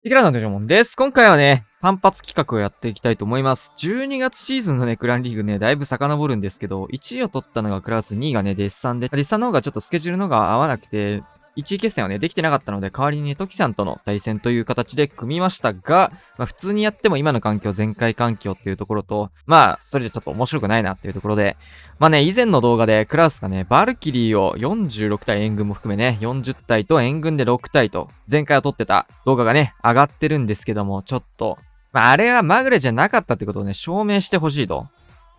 いくらなんでしょうもんです。今回はね、単発企画をやっていきたいと思います。12月シーズンのね、クランリーグね、だいぶ遡るんですけど、1位を取ったのがクラウス、2位がね、デッサンで、デッサンの方がちょっとスケジュールのが合わなくて、1位決戦はね、できてなかったので、代わりにね、トキさんとの対戦という形で組みましたが、普通にやっても今の環境、前回環境っていうところと、それじゃちょっと面白くないなっていうところで、以前の動画でクラウスがね、バルキリーを46体援軍も含めね、40体と援軍で6体と、前回は撮ってた動画がね、上がってるんですけども、ちょっと、あれはまぐれじゃなかったってことをね、証明してほしいと。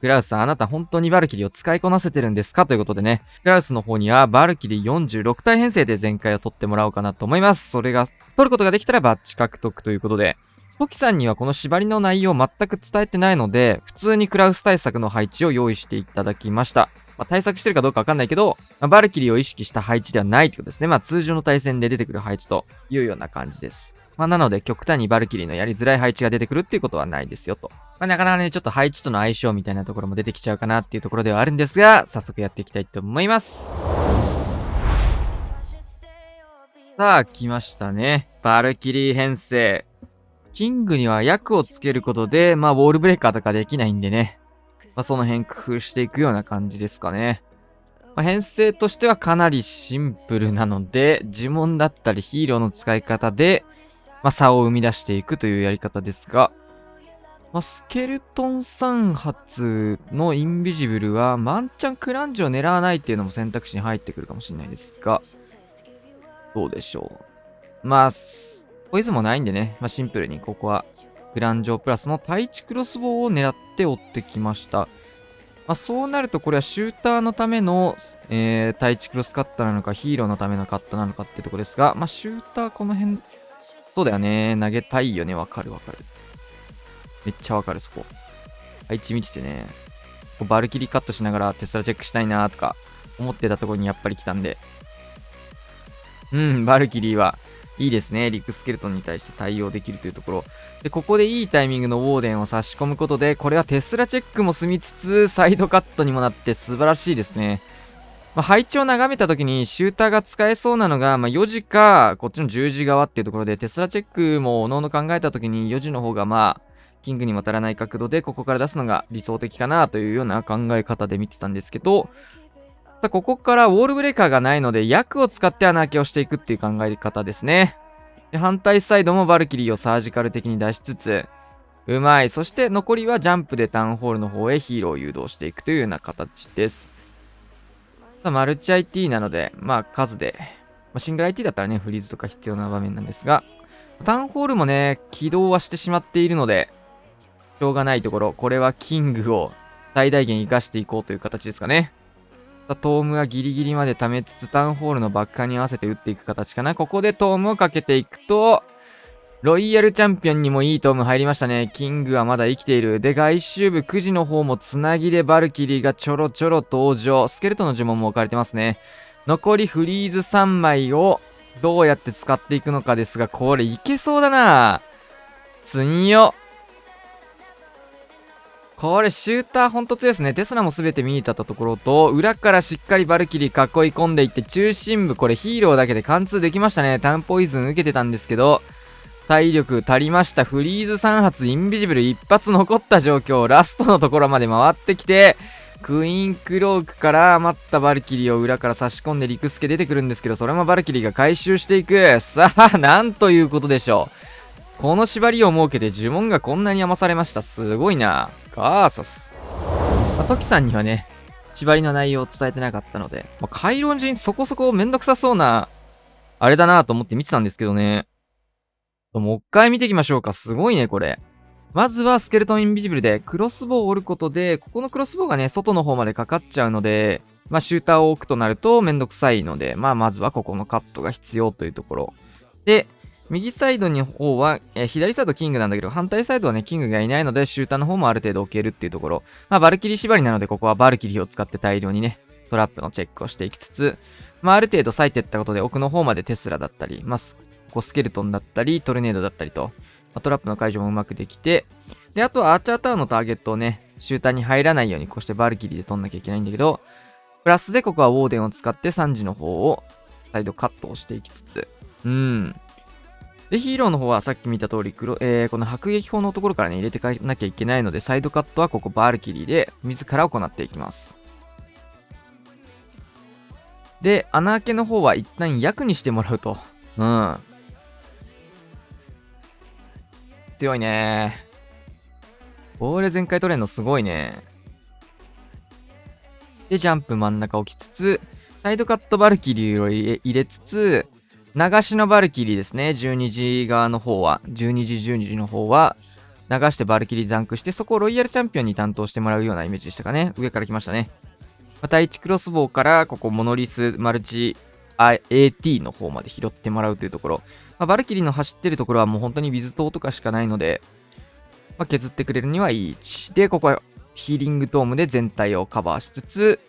クラウスさん、あなた本当にバルキリーを使いこなせてるんですかということでね、クラウスの方にはバルキリー46体編成で前回を取ってもらおうかなと思います。それが、取ることができたらバッチ獲得ということで、トキさんにはこの縛りの内容を全く伝えてないので、普通にクラウス対策の配置を用意していただきました。対策してるかどうかわかんないけど、バルキリーを意識した配置ではないってことですね。通常の対戦で出てくる配置というような感じです。なので極端にバルキリーのやりづらい配置が出てくるっていうことはないですよと。なかなかね、ちょっと配置との相性みたいなところも出てきちゃうかなっていうところではあるんですが、早速やっていきたいと思います。さあ、来ましたね。バルキリー編成。キングには役をつけることで、ウォールブレーカーとかできないんでね。その辺工夫していくような感じですかね。編成としてはかなりシンプルなので、呪文だったりヒーローの使い方で、差を生み出していくというやり方ですが、スケルトン3発のインビジブルは、マンチャンクランジを狙わないっていうのも選択肢に入ってくるかもしれないですが、どうでしょう。ポイズンもないんでね、シンプルにここは、グランジョプラスの対地クロスボウを狙って追ってきました。そうなるとこれはシューターのための、対地クロスカッターなのかヒーローのためのカットなのかってとこですが、シューターこの辺、そうだよね。投げたいよね。わかるわかる。めっちゃわかるそこ。配置見ててね。バルキリーカットしながらテスラチェックしたいなとか思ってたところにやっぱり来たんで。バルキリーはいいですね。リックスケルトンに対して対応できるというところ。で、ここでいいタイミングのウォーデンを差し込むことで、これはテスラチェックも済みつつ、サイドカットにもなって素晴らしいですね。配置を眺めた時にシューターが使えそうなのが、4時か、こっちの10時側っていうところで、テスラチェックもおのおの考えた時に4時の方がキングにも足らない角度で、ここから出すのが理想的かなというような考え方で見てたんですけど、ここからウォールブレーカーがないので、役を使って穴開けをしていくっていう考え方ですね。で、反対サイドもバルキリーをサージカル的に出しつつ、うまい。そして残りはジャンプでタウンホールの方へヒーローを誘導していくというような形です。マルチ IT なので、数で、シングル IT だったらね、フリーズとか必要な場面なんですが、タウンホールもね、起動はしてしまっているので、しょうがないところ、これはキングを最大限活かしていこうという形ですかね。トームはギリギリまで溜めつつ、タウンホールの爆破に合わせて打っていく形かな。ここでトームをかけていくと、ロイヤルチャンピオンにもいいトーム入りましたね。キングはまだ生きている。で、外周部9時の方もつなぎでバルキリーがちょろちょろ登場。スケルトンの呪文も置かれてますね。残りフリーズ3枚をどうやって使っていくのかですが、これいけそうだな。つんよ。これシューターほんと強いですね。テスラも全て見えたところと、裏からしっかりバルキリー囲い込んでいって、中心部これヒーローだけで貫通できましたね。タウンポイズン受けてたんですけど、体力足りました。フリーズ3発インビジブル1発残った状況。ラストのところまで回ってきて、クイーンクロークから余ったバルキリーを裏から差し込んでリクスケ出てくるんですけど、それもバルキリーが回収していく。さあ、なんということでしょう。この縛りを設けて呪文がこんなに余されました。すごいな。ガーサス。トキさんにはね、縛りの内容を伝えてなかったので、回論人そこそこめんどくさそうな、あれだなと思って見てたんですけどね。もう一回見ていきましょうか。すごいね、これ。まずはスケルトンインビジブルでクロスボウを折ることで、ここのクロスボウがね、外の方までかかっちゃうので、シューターを置くとなるとめんどくさいので、まずはここのカットが必要というところ。で、右サイドの方は、左サイドキングなんだけど、反対サイドはね、キングがいないので、シューターの方もある程度置けるっていうところ。バルキリー縛りなので、ここはバルキリーを使って大量にね、トラップのチェックをしていきつつ、ある程度割いていったことで、奥の方までテスラだったり、スケルトンだったり、トルネードだったりと、トラップの解除もうまくできて、で、あとはアーチャータウンのターゲットをね、シューターに入らないように、こうしてバルキリーで取んなきゃいけないんだけど、プラスでここはウォーデンを使って3時の方を、サイドカットをしていきつつ、で、ヒーローの方はさっき見た通りこの迫撃砲のところからね、入れていかなきゃいけないので、サイドカットはここバルキリーで自ら行っていきます。で、穴開けの方は一旦役にしてもらうと。うん。強いね。これ全開取れんのすごいね。で、ジャンプ真ん中置きつつ、サイドカットバルキリーを入れつつ、流しのバルキリーですね。12時側の方は、12時、12時の方は、流してバルキリーダンクして、そこをロイヤルチャンピオンに担当してもらうようなイメージでしたかね。上から来ましたね。また1クロスボウから、ここモノリスマルチ AT の方まで拾ってもらうというところ。バルキリーの走ってるところはもう本当に水塔とかしかないので、削ってくれるにはいい位置。で、ここはヒーリングトームで全体をカバーしつつ、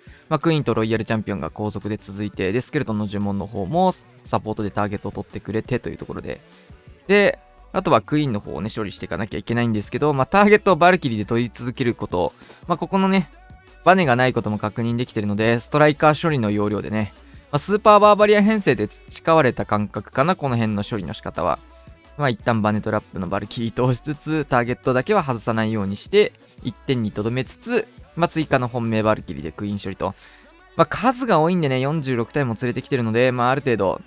クイーンとロイヤルチャンピオンが後続で続いて、で、スケルトンの呪文の方もサポートでターゲットを取ってくれてというところで。で、あとはクイーンの方をね、処理していかなきゃいけないんですけど、ターゲットをバルキリーで取り続けること、ここのね、バネがないことも確認できてるので、ストライカー処理の要領でね、スーパーバーバリア編成で培われた感覚かな、この辺の処理の仕方は。一旦バネトラップのバルキリー通しつつ、ターゲットだけは外さないようにして、1点にとどめつつ、追加の本命バルキリーでクイーン処理と。数が多いんでね、46体も連れてきてるので、ある程度、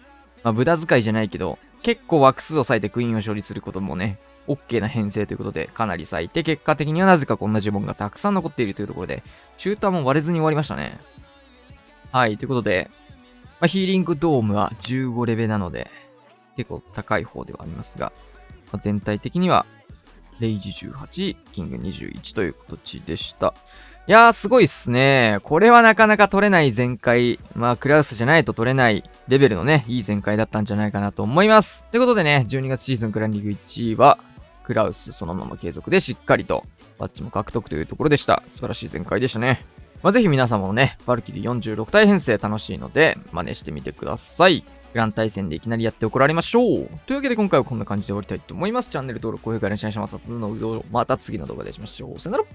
無駄遣いじゃないけど、結構枠数を割いてクイーンを処理することもね、OK な編成ということで、かなり割いて、結果的にはなぜかこんな呪文がたくさん残っているというところで、シューターも割れずに終わりましたね。はい、ということで、ヒーリングドームは15レベなので、結構高い方ではありますが、全体的には、レイジ18、キング21という形でした。いやー、すごいっすね。これはなかなか取れない全開。クラウスじゃないと取れないレベルのね、いい全開だったんじゃないかなと思います。ということでね、12月シーズンクランリーグ1位は、クラウスそのまま継続でしっかりと、バッジも獲得というところでした。素晴らしい全開でしたね。ぜひ皆様もね、バルキリー46体編成楽しいので、真似してみてください。グラン対戦でいきなりやって怒られましょう。というわけで今回はこんな感じで終わりたいと思います。チャンネル登録、高評価お願いします。また次の動画でお会いしましょう。さよなら。